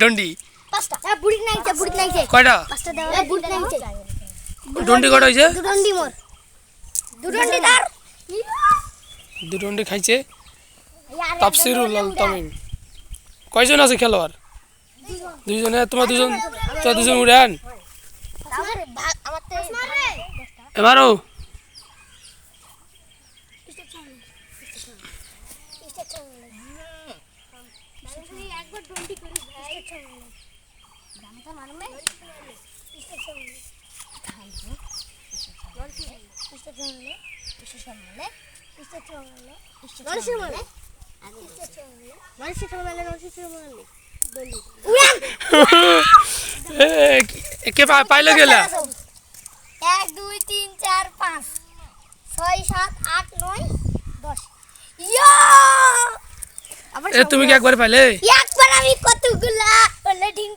ডন্ডি পাঁচটা বুড়িক নাইছে কয়টা পাঁচটা দাও বুড়িক নাইছে ডন্ডি কয়টা হইছে দুডন্ডি মোর দুডন্ডি দার দু ডন্ডি খাইছে তাফসিরুল তামিম কয়জন আছে খেলোয়াড় দুইজনে তোমার দুজন উড়ান আমার তো এবারও একবার ডন্ডি করি ভাই গানটা মারবে কে পাইলে গেলা 1 2 3 4 5 6 7 8 9 10 ইয়া তুমি কি একবার পাইলে একবার আমি কতগুলা বলে ঠিক